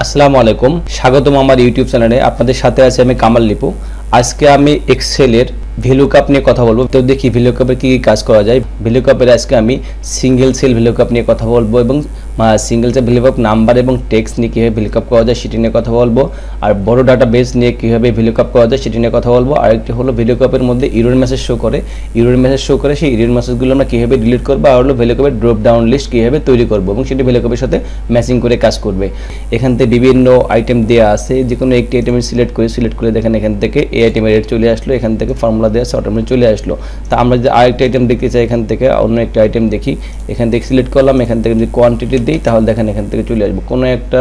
আসসালামু আলাইকুম, স্বাগতম আমার ইউটিউব চ্যানেলে। আপনাদের সাথে আছি আমি কামাল লিপু। আজকে আমি এক্সেলের ভ্যালুকাপ নিয়ে কথা বলবো। তো দেখি ভ্যালুকাপে কি কাজ করা যায়। ভ্যালুকাপের আজকে আমি সিঙ্গেল সেল ভ্যালুকাপ নিয়ে কথা বলবো এবং সিঙ্গেল সেল ভ্যালুকাপ নাম্বার এবং টেক্সট নিয়ে কীভাবে ভ্যালুকাপ করা যায় সেটি নিয়ে কথা বলবো। আর বড় ডাটা বেস নিয়ে কীভাবে ভ্যালুকাপ করা যায় সেটি নিয়ে কথা বলবো। আরেকটি হলো ভ্যালুকাপের মধ্যে এরর মেসেজ শো করে, সেই এরর মেসেজগুলো আমরা কীভাবে ডিলিট করবো। আর হলো ভ্যালুকাপের ড্রপ ডাউন লিস্ট কীভাবে তৈরি করবো এবং সেটি ভ্যালুকাপের সাথে ম্যাচিং করে কাজ করবে। এখান থেকে বিভিন্ন আইটেম দেওয়া আছে, যে কোনো একটি আইটেম সিলেক্ট করে দেখেন এখান থেকে এই আইটেমের রেট চলে আসলো, এখান থেকে ফর্মুলা দেওয়া আছে অটোমেটিক চলে আসলো। তা আমরা যদি আরেকটা আইটেম দেখতে চাই, এখান থেকে অন্য একটা আইটেম দেখি, এখান থেকে সিলেক্ট করলাম, এখান থেকে যদি কোয়ান্টিটি দিই তাহলে দেখেন এখান থেকে চলে আসবো। কোনো একটা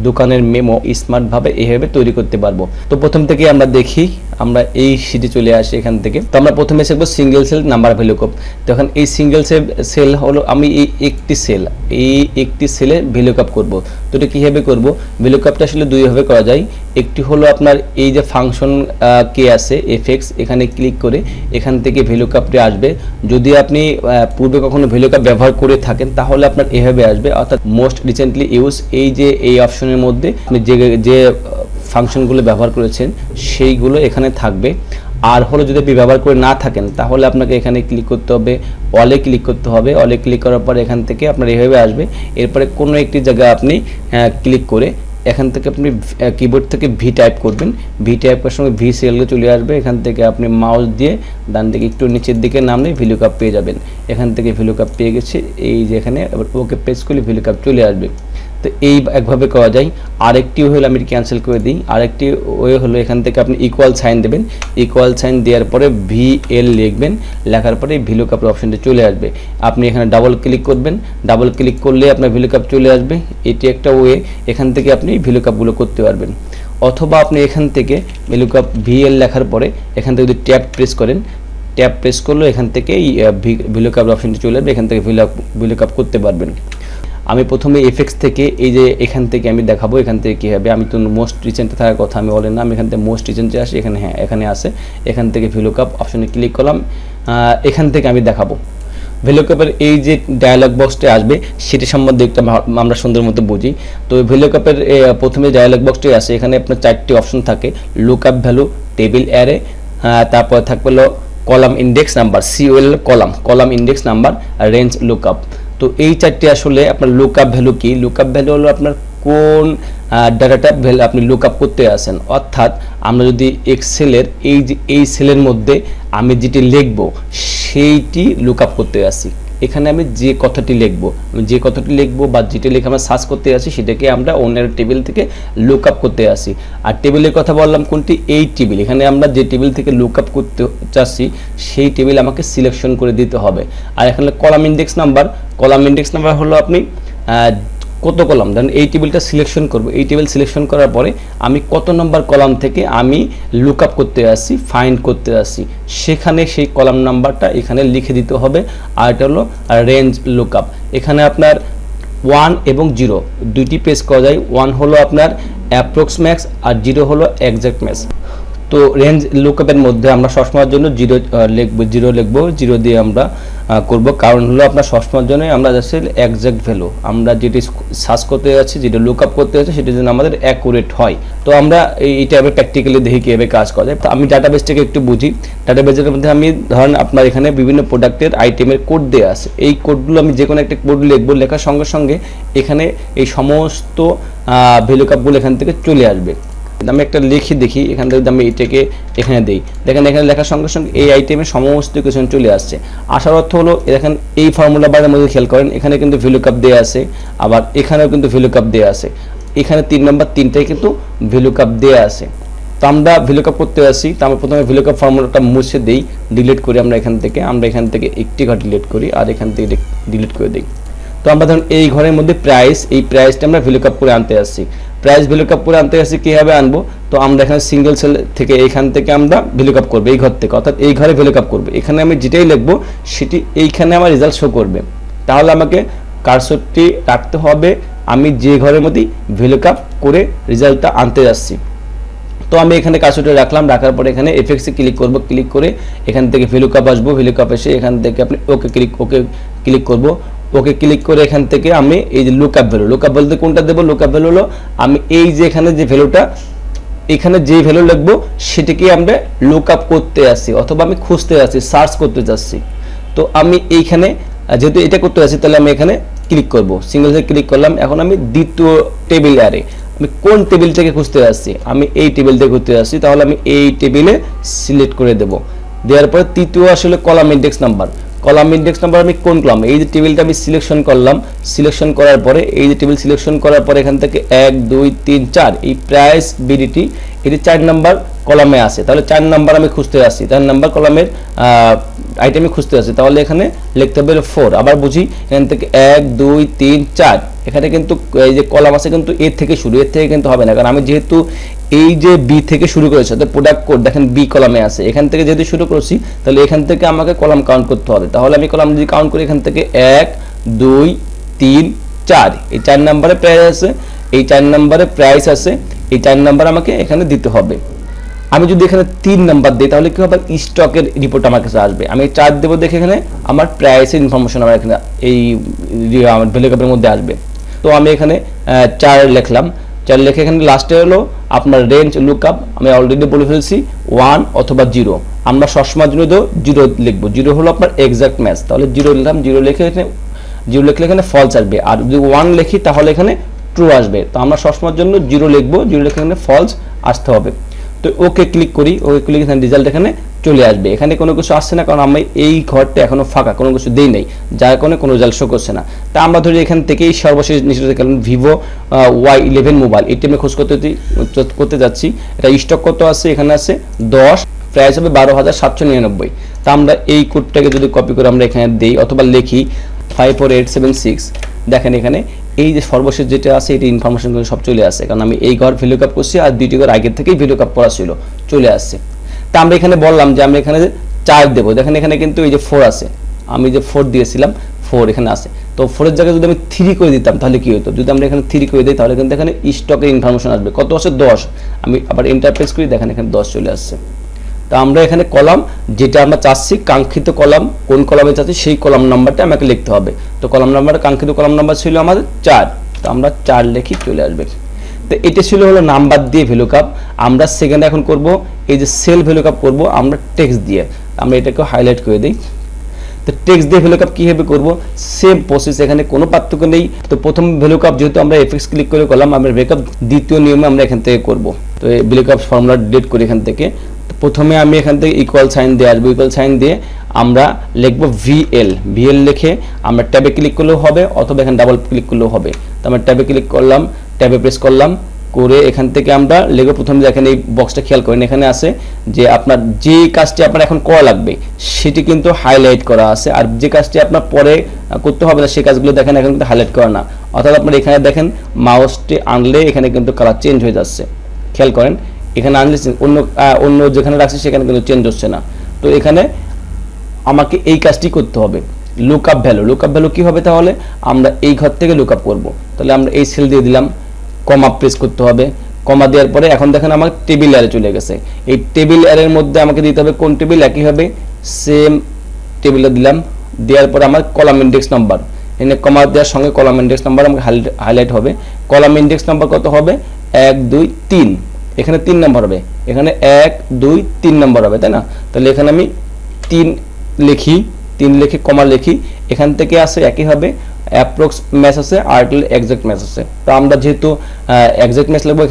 দোকানের মেমো স্মার্টভাবে এইভাবে তৈরি করতে পারবো। তো প্রথম থেকে আমরা দেখি, আমরা এই শিটে চলে আসি এখান থেকে। তো আমরা প্রথমে শিখবো সিঙ্গেল সেল নাম্বার ভ্যালুকাপ। তো এখন এই সিঙ্গেল সেল হলো আমি এই একটি সেলে ভ্যালুকাপ করব। তো এটা কীভাবে করবো? ভ্যালুকাপটা আসলে দুইভাবে করা যায়। একটি হলো আপনার এই যে ফাংশন কে আছে এফএক্স, এখানে ক্লিক করে এখান থেকে ভ্যালুকাপটি আসবে। যদি আপনি পূর্বে কখনো ভ্যালুকাপ ব্যবহার করে থাকেন তাহলে আপনার এভাবে আসবে, অর্থাৎ মোস্ট রিসেন্টলি ইউজ এই অপশনের মধ্যে আপনি যে ফাংশনগুলো ব্যবহার করেছেন সেইগুলো এখানে থাকবে। আর হলো যদি আপনি ব্যবহার করে না থাকেন তাহলে আপনাকে এখানে ক্লিক করতে হবে, অলে ক্লিক করতে হবে। অলে ক্লিক করার পর এখান থেকে আপনার এভাবে আসবে। এরপরে কোনো একটি জায়গায় আপনি ক্লিক করে এখান থেকে আপনি কিবোর্ড থেকে ভি টাইপ করবেন। ভি টাইপ করার সময় ভি সেলে চলে আসবে। এখান থেকে আপনি মাউস দিয়ে ডান দিকে একটু নিচের দিকে নামলে ভ্যালুকাপ পেয়ে যাবেন। এখান থেকে ভ্যালুকাপ পেয়ে গেছে, এই যে এখানে ওকে প্রেস করলে ভ্যালুকাপ চলে আসবে। তো এই একভাবে করা যায়। আরেকটি হলো আমি ক্যান্সেল করে দিই। আরেকটি ওয়ে হলো এখান থেকে আপনি ইকুয়াল সাইন দেবেন। ইকুয়াল সাইন দেওয়ার পরে ভিএল লিখবেন, লেখার পরে ভ্যালুকাপের অপশনটি চলে আসবে। আপনি এখানে ডাবল ক্লিক করবেন, ডাবল ক্লিক করলে আপনার ভ্যালুকাপ চলে আসবে। এটি একটা ওয়ে, এখান থেকে আপনি ভ্যালুকাপগুলো করতে পারবেন। অথবা আপনি এখান থেকে ভ্যালুকাপ ভিএল লেখার পরে এখান থেকে যদি ট্যাব প্রেস করেন, ট্যাব প্রেস করলে এখান থেকে এই ভ্যালুকাপের অপশনটি চলে আসবে, এখান থেকে ভ্যালুকাপ করতে পারবেন। আমি প্রথমে এফএক্স থেকে এই যে এখান থেকে আমি দেখাবো এখান থেকে কী হবে। আমি তো মোস্ট রিসেন্টে থাকার কথা আমি বলেন না, আমি এখান থেকে মোস্ট রিসেন্টে আসি, এখানে হ্যাঁ এখানে আসে। এখান থেকে ভ্যালুকাপ অপশনে ক্লিক করলাম, এখান থেকে আমি দেখাবো ভ্যালুকাপের এই যে ডায়ালগ বক্সটা আসবে সেটি সম্বন্ধে একটু আমরা সুন্দর মতো বুঝি। তো ভ্যালুকাপের প্রথমে ডায়ালগ বক্সটি আসে, এখানে আপনার 4টি অপশন থাকে, লুকআপ ভ্যালু, টেবিল অ্যারে, তারপর থাকবে হলো column index number, COL column index number, range lookup. তো এই 4টি আসলে আপনার লুকআপ ভ্যালু কি? লুকআপ ভ্যালু হলো আপনার কোন ডাটাটা আপনি লুকআপ করতে আসেন। অর্থাৎ আমরা যদি এক্সেলের এই সেলের মধ্যে আমি যেটি লিখব সেইটি লুকআপ করতে আসি। এখানে আমি যে কথাটি লিখব বা যেটি লিখে আমরা সার্চ করতে আসি সেটাকে আমরা অন্য টেবিল থেকে লুকআপ করতে আসি। আর টেবিলের কথা বললাম কোনটি? এই টেবিল। এখানে আমরা যে টেবিল থেকে লুকআপ করতে চাচ্ছি সেই টেবিল আমাকে সিলেকশন করে দিতে হবে। আর এখানে কলাম ইন্ডেক্স নাম্বার হলো আপনি কত কলাম, ধরেন এই টেবিলটা সিলেকশন করব। এই টেবিল সিলেকশন করার পরে আমি কত নম্বর কলাম থেকে আমি লুকআপ করতে আসি, ফাইন্ড করতে আসি, সেখানে সেই কলাম নাম্বারটা এখানে লিখে দিতে হবে। আর এটা হলো রেঞ্জ লুকআপ। এখানে আপনার 1 এবং 0 দুইটি পেজ করা যায়। 1 হলো আপনার অ্যাপ্রক্স ম্যাক্স আর 0 হলো এক্সাক্ট ম্যাক্স। তো রেঞ্জ লুকআপের মধ্যে আমরা সবসময়ের জন্য 0 লিখবো, 0 দিয়ে আমরা করব। কারণ হলো আপনার সবসময়ের জন্য আমরা যাচ্ছি এক্সাক্ট ভ্যালু, আমরা যেটি সার্চ করতে যাচ্ছি, যেটা লুকআপ করতে যাচ্ছি সেটা যেন আমাদের অ্যাকুরেট হয়। তো আমরা এইটা আবার প্র্যাকটিক্যালি দেখি কীভাবে কাজ করা যায়। তো আমি ডাটাবেসটাকে একটু বুঝি। ডাটাবেসের মধ্যে আমি ধরেন আপনার এখানে বিভিন্ন প্রোডাক্টের আইটেমের কোড দেওয়া আছে। এই কোডগুলো আমি যে কোনো একটা কোড লিখবো, লেখার সঙ্গে সঙ্গে এখানে এই সমস্ত ভ্যালুকাপগুলো এখান থেকে চলে আসবে। আমি একটা লিখে দেখি, এখান থেকে আমি এটাকে এখানে দিই, দেখেন এখানে লেখার সঙ্গে সঙ্গে এই আইটেমের সমস্ত কিছু চলে আসছে। আসার অর্থ হলো দেখেন এই ফর্মুলা বারের মধ্যে খেয়াল করেন, এখানে কিন্তু ভ্যালুকাপ দেওয়া আছে, আবার এখানেও কিন্তু ভ্যালুকাপ দেওয়া আছে। এখানে 3 নম্বর 3টাই কিন্তু ভ্যালুকাপ দেওয়া আছে। তো আমরা ভ্যালুকাপ করতে আসি। তো আমরা প্রথমে ভ্যালুকাপ ফর্মুলাটা মুছে দিই, ডিলিট করি। আমরা এখান থেকে একটি ঘর ডিলিট করি আর এখান থেকে ডিলিট করে দিই। তো আমরা ধরুন এই ঘরের মধ্যে এই প্রাইসটা আমরা ভ্যালুকাপ করে আনতে আসছি। প্রাইস ভ্যালুকাপ করে আনতে আসি কীভাবে আনবো? তো আমরা এখানে সিঙ্গেল সেল থেকে এখান থেকে আমরা ভ্যালুকাপ করবো, এই ঘর থেকে, অর্থাৎ এই ঘরে ভ্যালুকাপ করবো। এখানে আমি যেটাই লিখবো সেটি এইখানে আমার রেজাল্ট শো করবে। তাহলে আমাকে কার্সরটি রাখতে হবে আমি যে ঘরের মধ্যেই ভ্যালুকাপ করে রেজাল্টটা আনতে যাচ্ছি। তো আমি এখানে কার্সরটি রাখলাম, রাখার পরে এখানে এফএক্সে ক্লিক করব, ক্লিক করে এখান থেকে ভ্যালুকাপ আসবো। ভ্যালুকাপ এসে এখান থেকে আপনি ওকে ক্লিক করব। ওকে ক্লিক করে এখান থেকে আমি এই যে লুকআপ ভ্যালু, লুকআপ বলতে কোনটা দেবো, লুকআপ ভ্যালু হলো আমি এই যে এখানে যে ভ্যালুটা, এখানে যে ভ্যালু লিখবো সেটাকে আমরা লুকআপ করতে আসি অথবা আমি খুঁজতে আসি, সার্চ করতে যাচ্ছি। তো আমি এইখানে যেহেতু এটা করতে আসি তাহলে আমি এখানে ক্লিক করব, সিঙ্গেল সেল ক্লিক করলাম। এখন আমি দ্বিতীয় টেবিল আরে আমি কোন টেবিল থেকে খুঁজতে আসছি, আমি এই টেবিল থেকে খুঁজতে আসছি, তাহলে আমি এই টেবিলে সিলেক্ট করে দেব। দেওয়ার পরে তৃতীয় আসলে column index number, column index number আমি কোন কলাম, এই যে টেবিলটা আমি সিলেকশন করলাম, সিলেকশন করার পরে এই যে টেবিল সিলেকশন করার পরে এখান থেকে 1 2 3 4 এই প্রাইস বিডিটি এটি 4 নাম্বার কলামে আছে, তাহলে 4 নাম্বার আমি খুঁজতে আসছি, 4 নাম্বার কলামের আইটেমে খুঁজতে আসছি, তাহলে এখানে লিখতে হবে 4। আবার বুঝি এখান থেকে 1 2 3 4 এখানে কিন্তু এই যে কলাম আছে কিন্তু এর থেকে শুরু, এর থেকে কিন্তু হবে না, কারণ আমি যেহেতু এই যে বি থেকে শুরু করেছি, তো প্রোডাক্ট কোড দেখেন বি কলামে আছে, এখান থেকে যেহেতু শুরু করছি তাহলে এখান থেকে আমাকে কলাম কাউন্ট করতে হবে। তাহলে আমি কলাম যদি কাউন্ট করি এখান থেকে 1 2 3 4 এই 4 নম্বরে প্রাইস আছে, এই 4 নম্বরে প্রাইস আছে, এই 4 নাম্বার আমাকে এখানে দিতে হবে। আমি যদি এখানে 3 নাম্বার দিই তাহলে কি হবে, স্টকের রিপোর্ট আমার কাছে আসবে। আমি 4 দেব, দেখে এখানে আমার প্রাইসের ইনফরমেশন আমার এখানে এই আমার ভ্যালুকাপের মধ্যে আসবে। তো আমি এখানে 4 লিখলাম, 4 লিখে এখানে লাস্টে হলো আপনার রেঞ্জ লুকআপ, আমি অলরেডি বলে ফেলছি 1 অথবা 0, আমরা সবসময়ের জন্য তো 0 লিখব, 0 হলো আপনার এক্সাক্ট ম্যাচ, তাহলে 0 লিখলাম, 0 লিখে এখানে 0 লিখলে এখানে ফলস আসবে, আর যদি 1 লিখি তাহলে এখানে ট্রু আসবে। তো আমরা সবসময়ের জন্য 0 লিখবো, 0 লিখে এখানে ফলস আসতে হবে। তো ওকে ক্লিক করি, ওকে ক্লিক এখানে রেজাল্ট এখানে চলে আসবে। এখানে কোনো কিছু আসছে না কারণ আমি এই ঘরটা এখনো ফাঁকা, কোনো কিছু দেই নাই, যার কারণে কোনো রেজাল্ট শো করছে না। তা আমরা ধরি এখান থেকেই সর্বশেষ নিচে দেখলাম ভিভো Y11 মোবাইল, এটি আমি খোঁজ করতে যাচ্ছি। এটা স্টক কত আছে, এখানে আছে 10, প্রাইস হবে 12,799। তা আমরা এই কোডটাকে যদি কপি করে আমরা এখানে দেই অথবা লিখি 54876, দেখেন এখানে এই যে সর্বশেষ যেটা আছে এটি ইনফরমেশন কিন্তু সব চলে আসে, কারণ আমি এই ঘর ভ্যালুকাপ করছি আর দুইটি ঘর আগের থেকেই ভ্যালুকাপ করা ছিল, চলে আসছে। তা আমরা এখানে বললাম যে আমরা এখানে 4 দেবো, দেখেন এখানে কিন্তু এই যে 4 আছে, আমি যে 4 দিয়েছিলাম 4 এখানে আছে। তো 4 এর জায়গায় যদি আমি 3 করে দিতাম তাহলে কি হতো, যদি আমরা এখানে 3 করে দিই তাহলে কিন্তু এখানে স্টকের ইনফরমেশন আসবে, কত আছে 10, আমি আবার এন্টার প্রেস করি, দেখেন এখানে 10 চলে আসছে। তো আমরা এখানে কলাম যেটা আমরা চাচ্ছি, কাঙ্ক্ষিত কলাম কোন কলামে চাচ্ছি সেই কলাম নাম্বারটা আমাকে লিখতে হবে। তো কলাম নাম্বার, কাঙ্ক্ষিত কলাম নাম্বার ছিল আমাদের 4, তো আমরা 4 লিখি, চলে আসবে। তো এটা ছিল হলো নাম্বার দিয়ে ভ্যালুকাপ। আমরা সেকেন্ড এখন করব এই যে সেল ভ্যালুকাপ করব আমরা টেক্সট দিয়ে, আমরা এটাকে হাইলাইট করে দিই। তো টেক্সট দিয়ে ভ্যালুকাপ কিভাবে করব, সেম প্রসেস, এখানে কোনো পার্থক্য নেই। তো প্রথম ভ্যালুকাপ যেহেতু আমরা এফএক্স ক্লিক করে করলাম, আমরা ভ্যালুকাপ দ্বিতীয় নিয়মে আমরা এখান থেকে করব। তো এই ভ্যালুকাপ ফর্মুলা ডিলিট করি এখান থেকে। প্রথমে আমি এখান থেকে ইকুয়াল সাইন দিয়ে আসবো, ইকুয়াল সাইন দিয়ে আমরা লিখব ভিএল, ভিএল লিখে আমরা ট্যাবে ক্লিক করলেও হবে অথবা এখানে ডাবল ক্লিক করলেও হবে। তো আমরা ট্যাবে ক্লিক করলাম, ট্যাবে প্রেস করলাম, করে এখান থেকে আমরা লিখব, প্রথমে দেখেন এই বক্সটা খেয়াল করেন, এখানে আছে যে আপনার যে কাজটি আপনার এখন করা লাগবে সেটি কিন্তু হাইলাইট করা আছে, আর যে কাজটি আপনার পরে করতে হবে না সেই কাজগুলো দেখেন এখন কিন্তু হাইলাইট করা না। অর্থাৎ আপনার এখানে দেখেন মাউসটি আনলে এখানে কিন্তু কালার চেঞ্জ হয়ে যাচ্ছে, খেয়াল করেন এখানে আনলে অন্য যেখানে রাখছি সেখানে কিন্তু চেঞ্জ হচ্ছে না। তো এখানে আমাকে এই কাজটি করতে হবে, লুকআপ ভ্যালু। লুকআপ ভ্যালু কি হবে, তাহলে আমরা এই ঘর থেকে লুকআপ করব। তাহলে আমরা এই সেল দিয়ে দিলাম, কমা প্রেস করতে হবে, কমা দেওয়ার পরে এখন দেখেন আমার টেবিল অ্যারে চলে গেছে। এই টেবিল অ্যারের মধ্যে আমাকে দিতে হবে কোন টেবিল, একই হবে সেম টেবিলে দিলাম, দেওয়ার পরে আমার কলাম ইন্ডেক্স নাম্বার, এখানে কমা দেওয়ার সঙ্গে কলাম ইন্ডেক্স নাম্বার আমাকে হাইলাইট হবে। কলাম ইন্ডেক্স নাম্বার কত হবে, 1 2 3, এখানে 3 নম্বর হবে, এখানে 1 2 3 নম্বর হবে, তাই না। তাহলে এখানে আমি 3 লিখি, 3 লিখে কমা লিখি, এখান থেকে আসে একই হবে অ্যাপ্রক্স ম্যাচ আছে আর এক্সাক্ট ম্যাচ আছে। তো আমরা যেহেতু এক্সাক্ট ম্যাচ লিখবো,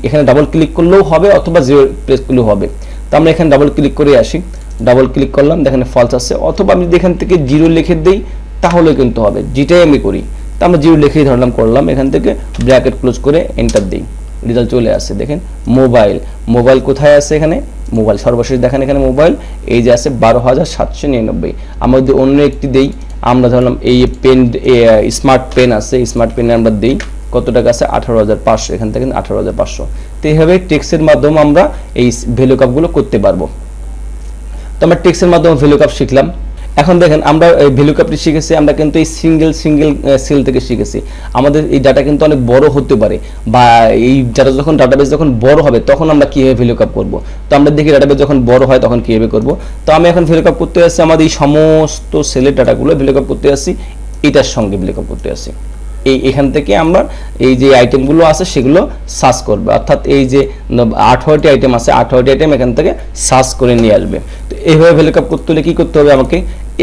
এখানে ডাবল ক্লিক করলেও হবে অথবা 0 প্রেস করলেও হবে। তো আমরা এখানে ডাবল ক্লিক করে আসি, ডাবল ক্লিক করলাম, দেখেন ফলস আছে, অথবা আমি যদি এখান থেকে 0 লিখে দিই তাহলে কিন্তু হবে, যেটাই আমি করি। তো আমরা 0 লিখেই ধরলাম, করলাম, এখান থেকে ব্র্যাকেট ক্লোজ করে এন্টার দিই, রেজাল্ট চলে আসে। দেখেন মোবাইল, মোবাইল কোথায় আছে, এখানে মোবাইল সর্বশেষ দেখেন এখানে মোবাইল এই যে আছে 12,799। আমরা যদি অন্য একটি দেই, আমরা ধরলাম এই পেন স্মার্ট পেন আছে, স্মার্ট পেনে আমরা দিই কত টাকা আছে 18,500, এখান থেকে 18,500। তো এইভাবে টেক্সটের মাধ্যমে আমরা এই ভ্যালুকাপগুলো করতে পারবো। তো আমরা টেক্সটের মাধ্যমে ভ্যালুকাপ শিখলাম। এখন দেখেন আমরা এই ভ্যালুকাপটি শিখেছি, আমরা কিন্তু এই সিঙ্গেল সেল থেকে শিখেছি। আমাদের এই ডাটা কিন্তু অনেক বড় হতে পারে, বা এই ডাটা যখন ডাটাবেস যখন বড় হবে তখন আমরা কিভাবে ভ্যালুকাপ করব। তো আমরা দেখি ডাটাবেস যখন বড় হয় তখন কিভাবে করব। তো আমি এখন ভ্যালুকাপ করতে আসছি আমাদের এই সমস্ত সেলের ডাটাগুলো ভ্যালুকাপ করতে আসছি এটার সঙ্গে ভ্লুকআপ করতে আসি। এখান থেকে আমরা এই যে আইটেমগুলো আছে সেগুলো সার্চ করবে, অর্থাৎ এই যে 18টি আইটেম আছে 18টি আইটেম এখান থেকে সার্চ করে নিয়ে আসবে। তো এইভাবে ভ্লুকআপ করতে হলে কি করতে হবে আমাকে,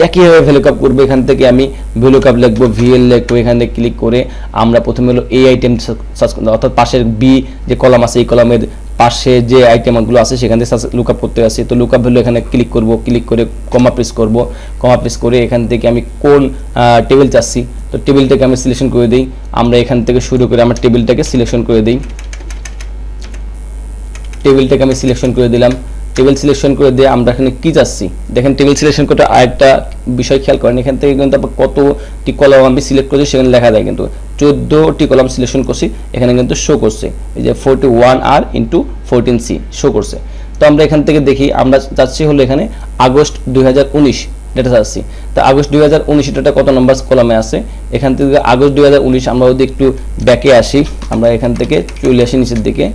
একইভাবে ভ্লুকআপ করবো। এখান থেকে আমি ভ্লুকআপ লিখবো, ভিএল লিখবো, এখানে ক্লিক করে আমরা প্রথমে হলো এই আইটেম সার্চ করবো, অর্থাৎ পাশের বি যে কলাম আছে এই কলামের পাশে যে আইটেমগুলো আছে সেখান থেকে লুকআপ করতে আসি। তো লুকআপ ভ্যালু এখানে ক্লিক করব, ক্লিক করে কমা প্রেস করব, কমা প্রেস করে এখান থেকে আমি কোন টেবিল চাচ্ছি তো টেবিলটাকে আমি সিলেকশন করে দিই। আমরা এখান থেকে শুরু করে আমার টেবিলটাকে সিলেকশন করে দিই, টেবিলটাকে আমি সিলেকশন করে দিলাম। টেবিল সিলেকশন করে দিয়ে আমরা এখানে কি চাচ্ছি দেখেন, টেবিল সিলেকশন করতে আরেকটা বিষয় খেয়াল করেন, এখান থেকে কিন্তু কতটি কলাম আমি সিলেক্ট করছি সেখানে লেখা যায়, কিন্তু 14টি কলাম সিলেকশন করছি এখানে কিন্তু শো করছে, এই যে 41R ইন্টু 14C শো করছে। তো আমরা এখান থেকে দেখি, আমরা চাচ্ছি হলো এখানে আগস্ট 2019 ডেটা চাচ্ছি। তো আগস্ট 2019 ডেটা কত নম্বর কলামে আছে, এখান থেকে আগস্ট 2019 আমরা যদি একটু ব্যাকে আসি, আমরা এখান থেকে চলে আসি নিচের দিকে,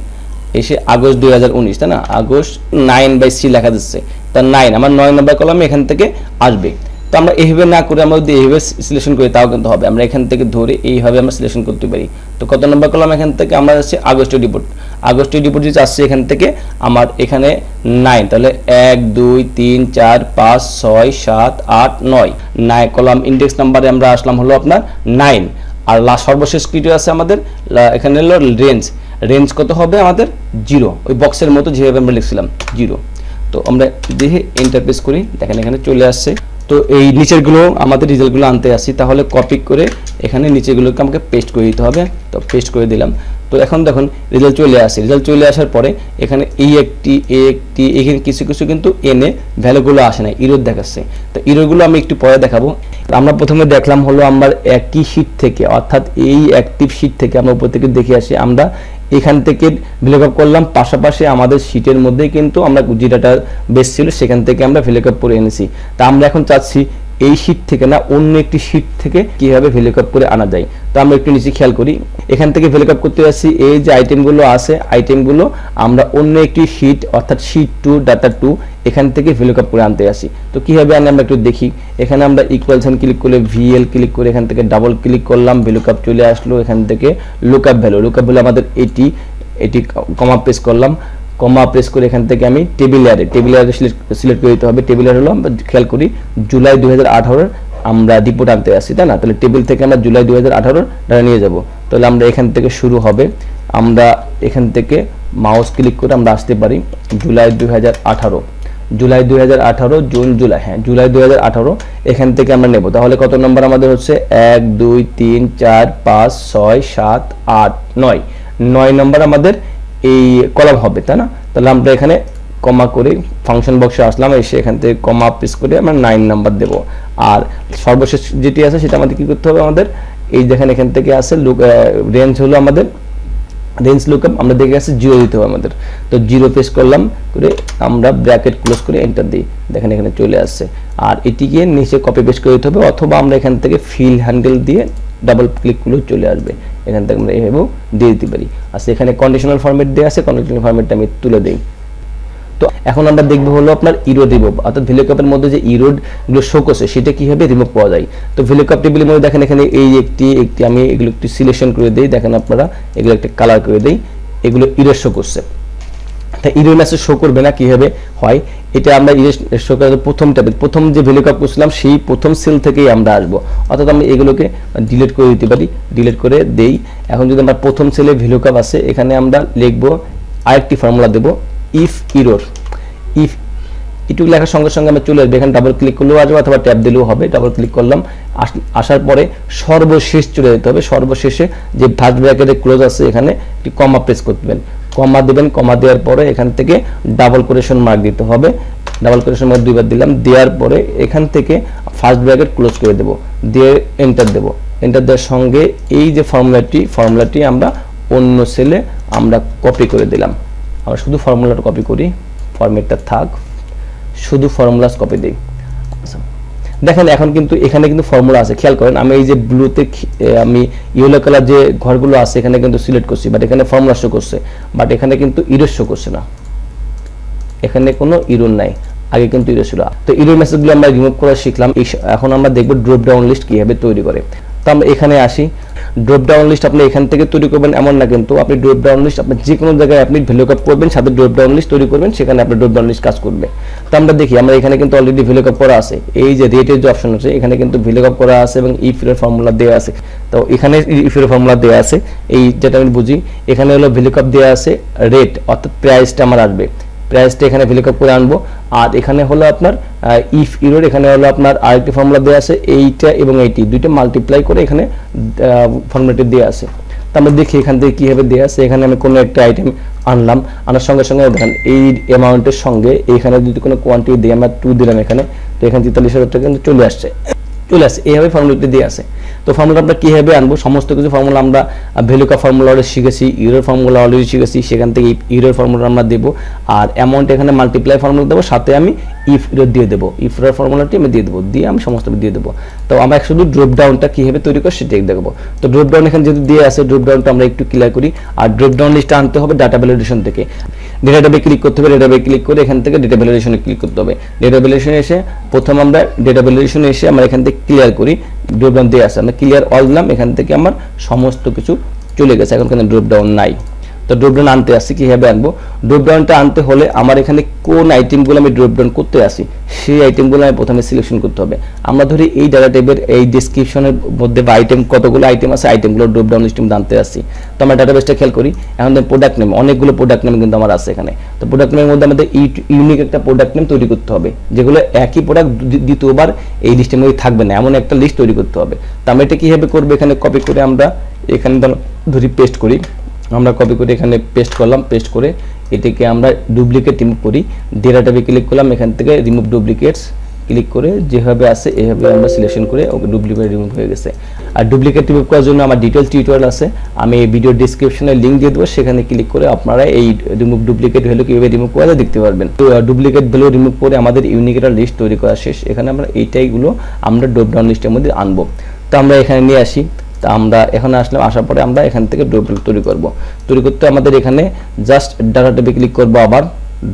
এসে আগস্ট 2019 তাই না, আগস্ট 9/C লেখা দিচ্ছে, তার 9 আমার 9 নম্বর কলামে এখান থেকে আসবে। তো আমরা এইভাবে না করে আমরা যদি এইভাবে সিলেকশন করি তাও কিন্তু হবে, আমরা এখান থেকে ধরে এইভাবে আমরা সিলেকশন করতে পারি। তো কত নম্বর কলাম এখান থেকে আমরা যাচ্ছি আগস্টের রিপোর্ট, আগস্টের রিপোর্ট যদি আসছে এখান থেকে আমার এখানে 9, তাহলে 1 2 3 4 5 6 7 8 9 কলাম ইন্ডেক্স নাম্বারে আমরা আসলাম হলো আপনার 9। আর লাস্ট সর্বশেষ কিটি আছে আমাদের এখানে হলো রেঞ্জ, রেঞ্জ কত হবে আমাদের 0, ওই বক্সের মতো যেভাবে আমরা লিখছিলাম 0। তো আমরা দেখে এন্টার প্রেস করি, দেখেন এখানে চলে আসছে। তো এই নিচেরগুলো আমাদের রেজাল্টগুলো আনতে আসি, তাহলে কপি করে এখানে নিচেগুলোকে আমাকে পেস্ট করে দিতে হবে। তো পেস্ট করে দিলাম। তো এখন দেখুন রেজাল্ট চলে আসে, রেজাল্ট চলে আসার পরে এখানে এখানে কিছু কিছু কিন্তু এনে ভ্যালুগুলো আসে না, ইরর দেখাচ্ছে। তো ইররগুলো আমি একটু পরে দেখাবো। আমরা প্রথমে দেখলাম হলো আমরা একই শীট থেকে, অর্থাৎ এই অ্যাক্টিভ শীট থেকে আমরা উপর থেকে দেখে আসি, আমরা এখান থেকে ভ্লুকআপ করলাম, পাশাপাশি আমাদের শীটের মধ্যে কিন্তু আমরা যে ডাটা বেস ছিল সেখান থেকে আমরা ভ্লুকআপ করে এনেছি। তা আমরা এখন চাচ্ছি এই শীট থেকে না অন্য একটি শীট থেকে কিভাবে ভ্লুকআপ করে আনা যায়। তো আমরা একটু নিচে খেয়াল করি, এখান থেকে ভ্লুকআপ করতে যাচ্ছি, এই যে আইটেমগুলো আছে আইটেমগুলো আমরা অন্য একটি শীট অর্থাৎ শীট 2 ডাটা 2 এখান থেকে ভ্লুকআপ করে আনতে আসি। তো কিভাবে আনি আমরা একটু দেখি, এখানে আমরা ইকুয়াল সাইন ক্লিক করে ভিএল ক্লিক করে এখান থেকে ডাবল ক্লিক করলাম, ভ্লুকআপ চলে আসলো। এখান থেকে লুকআপ ভ্যালু আমাদের এটি কমা প্রেস করলাম, কমা প্রেস করে এখান থেকে আমি টেবিল এয়ারে সিলেক্ট করে দিতে হবে। টেবিল এয়ার হলো আমরা খেয়াল করি জুলাই 2018 আমরা রিপোর্ট আনতে আসি তাই না, তাহলে টেবিল থেকে আমরা জুলাই 2018 ডাটা নিয়ে যাব। তাহলে আমরা এখান থেকে শুরু হবে, আমরা এখান থেকে মাউস ক্লিক করে আমরা আসতে পারি জুলাই 2018, জুলাই 2018 জুন জুলাই, হ্যাঁ জুলাই 2018 এখান থেকে আমরা নেব। তাহলে কত নম্বর আমাদের হচ্ছে 1 2 3 4 5 6 7 8 9 নম্বর আমাদের এই কলাম হবে তাই না। তাহলে আমরা এখানে কমা করে ফাংশন বক্সে আসলাম, এসে এখান থেকে কমা প্রেস করে আমরা 9 নাম্বার দেব। আর সর্বশেষ যেটি আছে সেটা আমাদের কি করতে হবে, আমাদের এই দেখেন এখান থেকে আছে রেঞ্জ হলো আমাদের রেঞ্জ লুকআপ, আমরা দেখে আছে 0 দিতে হবে আমাদের। তো 0 প্রেস করলাম করে আমরা ব্র্যাকেট ক্লোজ করে এন্টার দিই, দেখেন এখানে চলে আসছে। আর এটিকে নিচে কপি পেস্ট করে দিতে হবে, অথবা আমরা এখান থেকে ফিল হ্যান্ডেল দিয়ে ডাবল ক্লিক করলে চলে আসবে, এখান থেকে আমরা এইভাবেও দিয়ে দিতে পারি। আচ্ছা এখানে কন্ডিশনাল ফরম্যাট দেওয়া আছে, কন্ডিশনাল ফরম্যাটটা আমি তুলে দিই। তো এখন আমরা দেখবো হলো আপনার ইরোড রিমুভ, অর্থাৎ ভ্লুকআপের মধ্যে যে ইরোড গুলো শো করছে সেটা কিভাবে রিমুভ পাওয়া যায়। তো ভ্লুকআপ টেবিলের মধ্যে দেখেন এখানে এই একটি আমি এগুলো একটু সিলেকশন করে দিই, দেখেন আপনারা এগুলো একটা কালার করে দিই, এগুলো ইরোড শো করছে। তা ইরোড মেসেজ শো করবে না, কিভাবে হয় এটা আমরা ইরোড শো করার প্রথম টেবিল প্রথম যে ভ্লুকআপ করছিলাম সেই প্রথম সেল থেকেই আমরা আসবো, অর্থাৎ আমরা এগুলোকে ডিলিট করে দিতে পারি, ডিলিট করে দেই। এখন যদি আমরা প্রথম সেলে ভ্লুকআপ আছে এখানে আমরা লিখবো আরেকটি ফর্মুলা দেবো, ইফ ইরর, ইফ এটুকু লেখার সঙ্গে সঙ্গে আমরা চলে আসবে, এখানে ডাবল ক্লিক করলেও আসবে অথবা ট্যাব দিলেও হবে। ডাবল ক্লিক করলাম, আসার পরে সর্বশেষ চলে যেতে হবে, সর্বশেষে যে ফার্স্ট ব্র্যাকেটে ক্লোজ আছে এখানে একটি কমা প্রেস করবেন, কমা দেবেন, কমা দেওয়ার পরে এখান থেকে ডাবল কোটেশন মার্ক দিতে হবে, ডাবল কোটেশন মার্ক 2 বার দিলাম, দেওয়ার পরে এখান থেকে ফার্স্ট ব্র্যাকেট ক্লোজ করে দেব, দিয়ে এন্টার দেব। এন্টার দেওয়ার সঙ্গে এই যে ফর্মুলাটি আমরা অন্য সেলে আমরা কপি করে দিলাম। আমরা শুধু ফর্মুলাটা কপি করি, ফরম্যাটটা থাক, শুধু ফর্মুলাস কপি দিই। দেখেন এখন কিন্তু এখানে কিন্তু ফর্মুলা আছে, খেয়াল করেন আমি এই যে ব্লুতে আমি ইয়েলো কালার যে ঘরগুলো আছে এখানে কিন্তু সিলেক্ট করছি, বাট এখানে ফর্মুলা শো করছে, বাট এখানে কিন্তু ইরর শো করছে না, এখানে কোনো ইরর নাই। আগে কিন্তু ইরর ছিল। তো ইরর মেসেজগুলো আমরা রিমুভ করা শিখলাম। এখন আমরা দেখব ড্রপ ডাউন লিস্ট কিভাবে তৈরি করে। তো আমরা এখানে আসি। ড্রপ ডাউন লিস্ট আপনি এখান থেকে তৈরি করবেন এমন না, কিন্তু আপনি ড্রপ ডাউন লিস্ট আপনি যে কোনো জায়গায় আপনি ভ্যালুকআপ করবেন, সাথে ড্রপ ডাউন লিস্ট তৈরি করবেন, সেখানে আপনার ড্রপ ডাউন লিস্ট কাজ করবে। তো আমরা দেখি, আমরা এখানে কিন্তু অলরেডি ভ্যালুকআপ করা আছে। এই যে রেটের যে অপশন আছে এখানে কিন্তু ভ্যালুকআপ করা আছে এবং ইফ এর ফর্মুলা দেওয়া আছে। তো এখানে ইফ এর ফর্মুলা দেওয়া আছে, এই যেটা আমি বুঝি, এখানে হলো ভ্যালুকআপ দেওয়া আছে রেট, অর্থাৎ প্রাইসটা আমার আসবে, প্রাইসটা এখানে ভ্যালুকআপ করে আনবো। আর এখানে হলো আপনার ইফ ইরর, এখানে হলো আপনার আরেকটি ফর্মুলা দেওয়া আছে, এইটা এবং এইটি দুইটা মাল্টিপ্লাই করে এখানে ফর্মুলাটি দেওয়া আছে। তো আমরা দেখি এখান থেকে কীভাবে দেওয়া আছে। এখানে আমি কোনো একটা আইটেম আনলাম, আনার সঙ্গে সঙ্গে দেখেন এই অ্যামাউন্টের সঙ্গে এখানে যদি কোনো কোয়ান্টিটি দিই, আমরা 2 দিলাম এখানে, তো এখানে 43,000 টাকা কিন্তু চলে আসছে। এইভাবে ফর্মুলাটি দিয়ে আছে। তো ফর্মুলা আমরা কীভাবে আনবো, সমস্ত কিছু ফর্মুলা আমরা ভ্যালুকআপ ফর্মুলা অলরেডি শিখেছি, ইরর ফর্মুলা অলরেডি শিখেছি, সেখান থেকে ইরর ফর্মুলা আমরা দেবো, আর অ্যামাউন্ট এখানে মাল্টিপ্লাই ফর্মুলা দেবো, সাথে আমি ইফ ইরর দিয়ে দেবো, ইফ ইরর ফর্মুলাটি আমি দিয়ে দেবো, দিয়ে আমি সমস্ত দিয়ে দেবো। তো আমরা শুধু ড্রপ ডাউনটা কীভাবে তৈরি করি সেটাই দেখবো। তো ড্রপ ডাউন এখানে যেহেতু দিয়ে আছে, ড্রপ ডাউনটা আমরা একটু ক্লিয়ার করি। আর ড্রপ ডাউন লিস্টটা আনতে হবে ডাটা ভ্যালিডেশন থেকে। ডেটা ট্যাবে ক্লিক করতে হবে, ডেটা ট্যাবে ক্লিক করে এখান থেকে ডেটা ভ্যালিডেশনে ক্লিক করতে হবে। ডেটা ভ্যালিডেশনে এসে প্রথম আমরা ডেটা ভ্যালিডেশনে এসে আমরা এখান থেকে ক্লিয়ার করি, ড্রপ ডাউন দিয়ে আছে, আমরা ক্লিয়ার অল দিলাম, এখান থেকে আমার সমস্ত কিছু চলে গেছে, এখন কিন্তু ড্রপ ডাউন নাই। তো ড্রপ ডাউন আনতে আসছি, কীভাবে আনবো? ড্রপ ডাউনটা আনতে হলে আমার এখানে কোন আইটেমগুলো আমি ড্রপ ডাউন করতে আসি সেই আইটেমগুলো আমি প্রথমে সিলেকশন করতে হবে। আমরা ধরি এই ডাটা ট্যাবের এই ডেসক্রিপশনের মধ্যে বা আইটেম কতগুলো আইটেম আছে, আইটেমগুলো ড্রপ ডাউন লিস্টে আনতে আসছি। তো আমরা ডাটাবেসটা খেয়াল করি, এখন প্রোডাক্ট নেম, অনেকগুলো প্রোডাক্ট নেম কিন্তু আমার আছে এখানে। তো প্রোডাক্ট নেমের মধ্যে আমাদের ইউনিক একটা প্রোডাক্ট নেম তৈরি করতে হবে, যেগুলো একই প্রোডাক্ট দ্বিতীয়বার এই লিস্টের মধ্যে থাকবে না, এমন একটা লিস্ট তৈরি করতে হবে। তো আমরা এটা কীভাবে করবো, এখানে কপি করে আমরা এখানে ধরি পেস্ট করি, আমরা কপি করে এখানে পেস্ট করলাম, পেস্ট করে এটাকে আমরা ডুপ্লিকেট রিমুভ করি। ডেটা ট্যাবে ক্লিক করলাম, এখান থেকে রিমুভ ডুপ্লিকেটস ক্লিক করে যেভাবে আছে এভাবে আমরা সিলেকশন করে ওকে ডুপ্লিকেট রিমুভ হয়ে গেছে। আর ডুপ্লিকেট রিমুভ করার জন্য আমার ডিটেলস টিউটোরিয়াল আছে, আমি এই ভিডিও ডেসক্রিপশনে লিঙ্ক দিয়ে দেবো, সেখানে ক্লিক করে আপনারা এই রিমুভ ডুপ্লিকেট ভ্যালু কীভাবে রিমুভ করা যায় দেখতে পারবেন। তো ডুপ্লিকেট ভ্যালু রিমুভ করে আমাদের ইউনিক একটা লিস্ট তৈরি করা শেষ। এখানে আমরা এইটাইগুলো আমরা ড্রপ ডাউন লিস্টের মধ্যে আনবো। তো আমরা এখানে নিয়ে আসি, তা আমরা এখানে আসলাম, আসার পরে আমরা এখান থেকে ড্রপ ডাউন তৈরি করব। তৈরি করতে আমাদের এখানে জাস্ট ডাটা ট্যাবে ক্লিক করব, আবার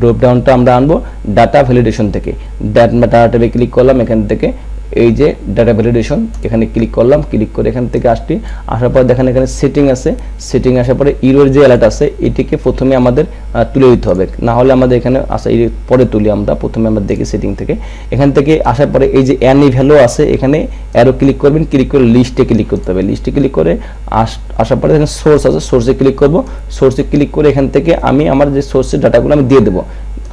ড্রপ ডাউনটা আমরা আনবো ডাটা ভ্যালিডেশন থেকে। ডাটা ট্যাবে ক্লিক করলাম, এখান থেকে এই যে ডাটা ভ্যালিডেশন এখানে ক্লিক করলাম, ক্লিক করে এখান থেকে আসছি, আসার পরে দেখেন এখানে সেটিং আছে, সেটিং আসার পরে ইরর যে অ্যালার্ট আছে এটিকে প্রথমে আমাদের তুলে দিতে হবে, না হলে আমাদের এখানে আসা পরে তুলি আমরা, প্রথমে আমরা দেখি সেটিং থেকে। এখান থেকে আসার পরে এই যে অ্যানি ভ্যালু আছে এখানে অ্যারো ক্লিক করবেন, ক্লিক করে লিস্টে ক্লিক করতে হবে, লিস্টে ক্লিক করে আসার পরে এখানে সোর্স আছে, সোর্সে ক্লিক করব, সোর্সে ক্লিক করে এখান থেকে আমি আমার যে সোর্সের ডাটাগুলো আমি দিয়ে দেবো।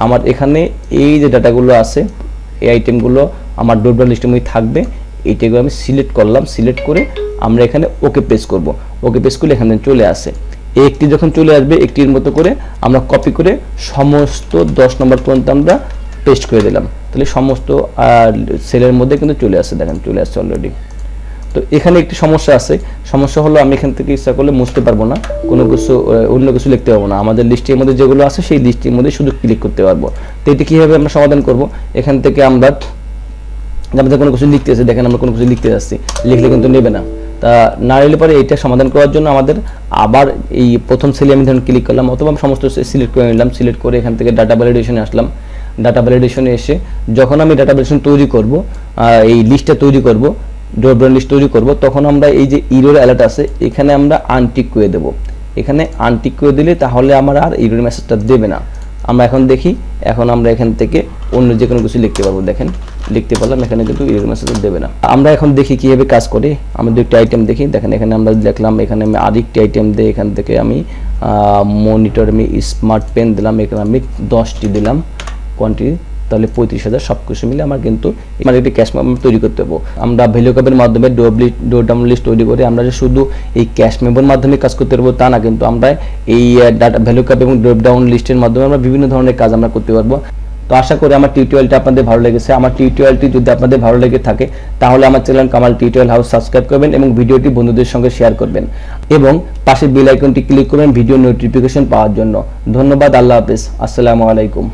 আমার এখানে এই যে ডাটাগুলো আছে এই আইটেমগুলো আমার ড্রপ ডাউন লিস্টের মধ্যে থাকবে, এইটাগুলো আমি সিলেক্ট করলাম, সিলেক্ট করে আমরা এখানে ওকে প্রেস করব, ওকে প্রেস করলে এখানে চলে আসে। একটি যখন চলে আসবে একটির মতো করে আমরা কপি করে সমস্ত 10 নম্বর পর্যন্ত আমরা পেস্ট করে দিলাম, তাহলে সমস্ত সেলের মধ্যে কিন্তু চলে আসে, দেখেন চলে আসছে অলরেডি। তো এখানে একটি সমস্যা আছে, সমস্যা হলো আমি এখান থেকে ইচ্ছা করলে মুছতে পারবো না, কোনো কিছু অন্য কিছু লিখতে পারবো না, আমাদের লিস্টের মধ্যে যেগুলো আছে সেই লিস্টের মধ্যে শুধু ক্লিক করতে পারবো। তো এটি কীভাবে আমরা সমাধান করব, এখান থেকে আমরা আমাদের কোনো কিছু লিখতে আছে, দেখেন আমরা কোনো কিছু লিখতে যাচ্ছি, লিখলে কিন্তু নেবে না। তা না নিলে পরে এইটা সমাধান করার জন্য আমাদের আবার এই প্রথম সেলে আমি ধরুন ক্লিক করলাম, অথবা সমস্ত সিলেক্ট করে নিলাম, সিলেক্ট করে এখান থেকে ডাটা ভ্যালিডেশনে আসলাম। ডাটা ভ্যালিডেশনে এসে যখন আমি ডাটা ভ্যালিডেশন তৈরি করব, এই লিস্টটা তৈরি করব, ড্রপ ডাউন লিস্ট তৈরি করব, তখন আমরা এই যে ইরর অ্যালার্ট আছে এখানে আমরা আনটিক করে দেব। এখানে আনটিক করে দিলে তাহলে আমার আর ইরর মেসেজটা দেবে না। আমরা এখন দেখি, এখন আমরা এখান থেকে অন্য যে কোনো কিছু লিখতে পারবো, দেখেন লিখতে পারলাম, এখানে কিন্তু ইরর মেসেজ দেবে না। আমরা এখন দেখি কীভাবে কাজ করে, আমরা দুইটা আইটেম দেখি, দেখেন এখানে আমরা লিখলাম, এখানে আমি আরেকটি আইটেম দিই, এখান থেকে আমি মনিটর আমি স্মার্ট পেন দিলাম, এখানে আমি 10টি দিলাম কোয়ান্টিটি, তাহলে 35,000 সব কিছু মিলে আমার কিন্তু মানে একটি ক্যাশ মেমো তৈরি করতে হবে। আমরা ভ্যালুকআপের মাধ্যমে ড্রপ ডাউন লিস্ট তৈরি করে আমরা যে শুধু এই ক্যাশ মেমোর মাধ্যমে কাজ করতে পারবো তা না, কিন্তু আমরা এই ডাটা ভ্যালুকআপ এবং ড্রপ ডাউন লিস্টের মাধ্যমে আমরা বিভিন্ন ধরনের কাজ আমরা করতে পারবো। তো আশা করি আমার টিউটোরিয়ালটা আপনাদের ভালো লেগেছে। আমার টিউটোরিয়ালটি যদি আপনাদের ভালো লেগে থাকে তাহলে আমার channel Kamal tutorial house subscribe করবেন এবং ভিডিওটি বন্ধুদের সঙ্গে শেয়ার করবেন এবং পাশে বেল আইকনটি ক্লিক করবেন ভিডিও নোটিফিকেশন পাওয়ার জন্য। ধন্যবাদ, আল্লাহ হাফেজ, আসসালামু আলাইকুম।